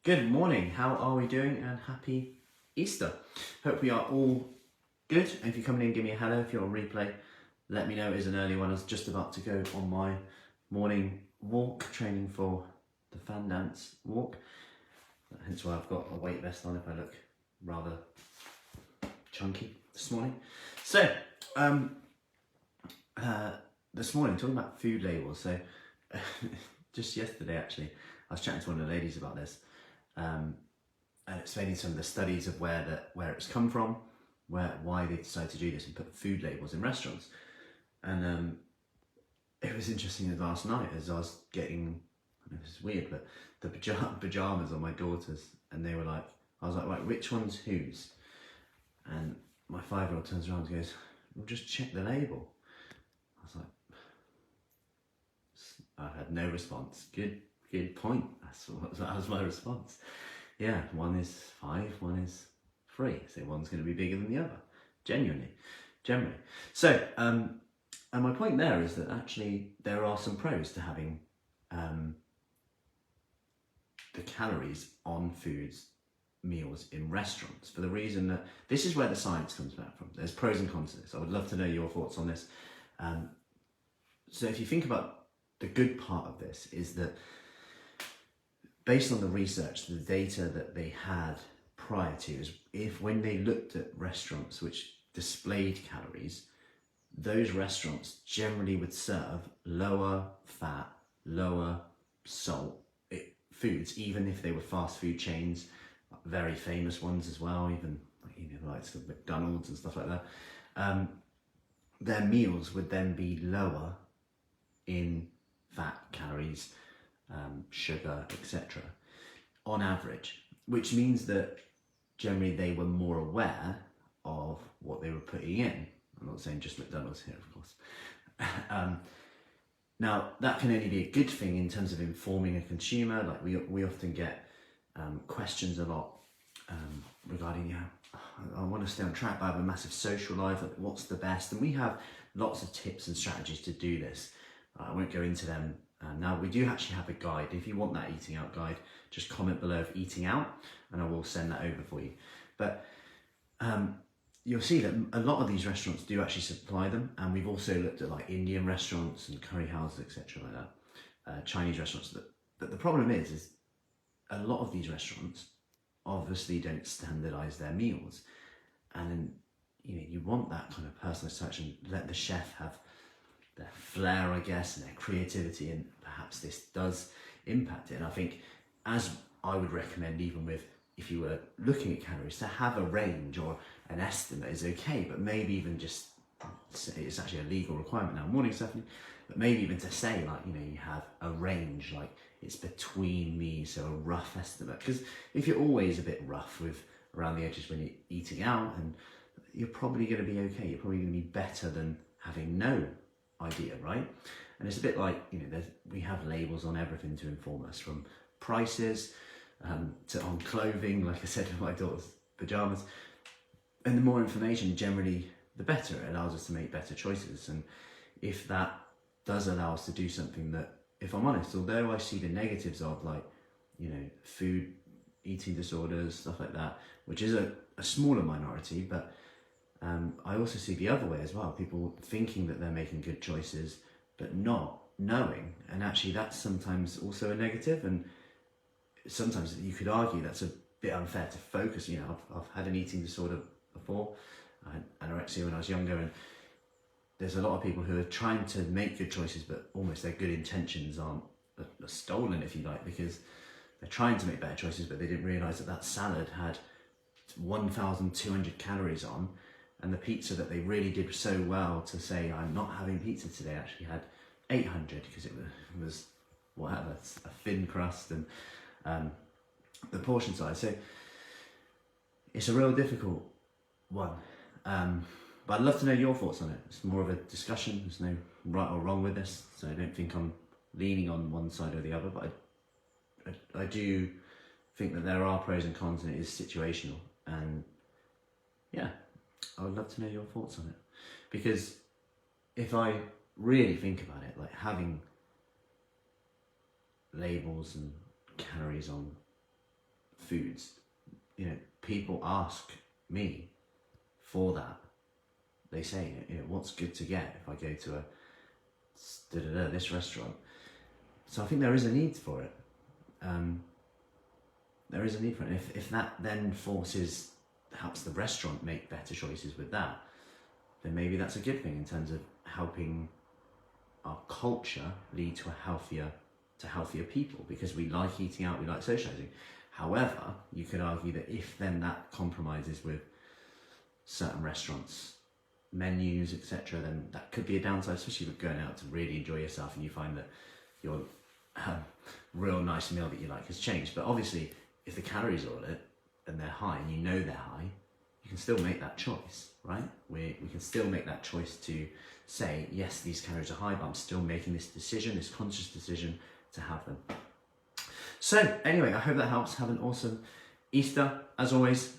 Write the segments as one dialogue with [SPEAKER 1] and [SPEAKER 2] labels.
[SPEAKER 1] Good morning, how are we doing, and happy Easter. Hope we are all good. And if you're coming in, give me a hello. If you're on replay, let me know. It is an early one. I was just about to go on my morning walk, training for the fan dance walk. Hence why I've got a weight vest on if I look rather chunky this morning. So, this morning, talking about food labels. So, just yesterday actually, I was chatting to one of the ladies about this. And explaining some of the studies of where it's come from, why they decided to do this and put food labels in restaurants. And it was interesting as last night as I was getting, I know this is weird, but the pajamas on my daughters, and they were like, I was like, right, which one's whose? And my 5-year-old turns around and goes, well, just check the label. I was like, I had no response. Good point. That was my response. Yeah, one is 5, one is 3. So one's going to be bigger than the other. Generally. So, and my point there is that actually there are some pros to having the calories on meals in restaurants, for the reason that this is where the science comes back from. There's pros and cons to this. I would love to know your thoughts on this. So if you think about the good part of this, is that based on the research, the data that they had prior to, is when they looked at restaurants which displayed calories, those restaurants generally would serve lower fat, lower salt foods, even if they were fast food chains, very famous ones as well, even like McDonald's and stuff like that. Their meals would then be lower in fat, calories, sugar, etc. on average, which means that generally they were more aware of what they were putting in. I'm not saying just McDonald's here, of course. Now, that can only be a good thing in terms of informing a consumer. Like we often get questions a lot regarding, I want to stay on track, but I have a massive social life, like, what's the best? And we have lots of tips and strategies to do this. I won't go into them now. We do actually have a guide. If you want that eating out guide, just comment below of eating out and I will send that over for you. But you'll see that a lot of these restaurants do actually supply them, and we've also looked at like Indian restaurants and curry houses, etc. like that, Chinese restaurants. But the problem is a lot of these restaurants obviously don't standardize their meals, and then you want that kind of personal touch and let the chef have their flair, I guess, and their creativity, and perhaps this does impact it. And I think, as I would recommend, even with, if you were looking at calories, to have a range or an estimate is okay, but maybe even just, it's actually a legal requirement now, morning Stephanie, but maybe even to say, like, you have a range, like it's between these, so a rough estimate. Because if you're always a bit rough with around the edges when you're eating out, and you're probably going to be okay, you're probably going to be better than having no idea, right? And it's a bit like, we have labels on everything to inform us, from prices to on clothing, like I said with my daughter's pajamas. And the more information, generally the better. It allows us to make better choices. And if that does allow us to do something that, if I'm honest, although I see the negatives of, like, food, eating disorders, stuff like that, which is a smaller minority, but I also see the other way as well, people thinking that they're making good choices, but not knowing. And actually that's sometimes also a negative, and sometimes you could argue that's a bit unfair to focus. I've had an eating disorder before. I had anorexia when I was younger, and there's a lot of people who are trying to make good choices, but almost their good intentions are stolen, if you like, because they're trying to make better choices, but they didn't realise that salad had 1,200 calories on, and the pizza that they really did so well to say, I'm not having pizza today, actually had 800, because it was whatever, a thin crust and the portion size. So it's a real difficult one. But I'd love to know your thoughts on it. It's more of a discussion. There's no right or wrong with this, so I don't think I'm leaning on one side or the other, but I do think that there are pros and cons, and it is situational. And yeah, I would love to know your thoughts on it, because if I really think about it, like having labels and calories on foods, you know, people ask me for that. They say, you know, what's good to get if I go to this restaurant? So I think there is a need for it. There is a need for it. And if that then helps the restaurant make better choices with that, then maybe that's a good thing in terms of helping our culture lead to healthier people, because we like eating out, we like socializing. However, you could argue that if then that compromises with certain restaurants' menus, etc., then that could be a downside, especially if you're going out to really enjoy yourself and you find that your real nice meal that you like has changed. But obviously, if the calories are on it and they're high and you know they're high, you can still make that choice, right? We can still make that choice to say, yes, these calories are high, but I'm still making this decision, this conscious decision to have them. So anyway, I hope that helps. Have an awesome Easter. As always,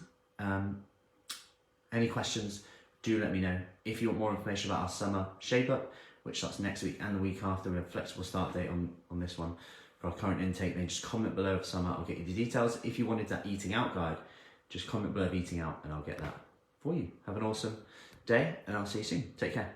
[SPEAKER 1] any questions, do let me know. If you want more information about our summer shape up, which starts next week and the week after, we have a flexible start date on this one for our current intake, then just comment below for summer, I'll get you the details. If you wanted that eating out guide, just comment below eating out and I'll get that for you. Have an awesome day and I'll see you soon. Take care.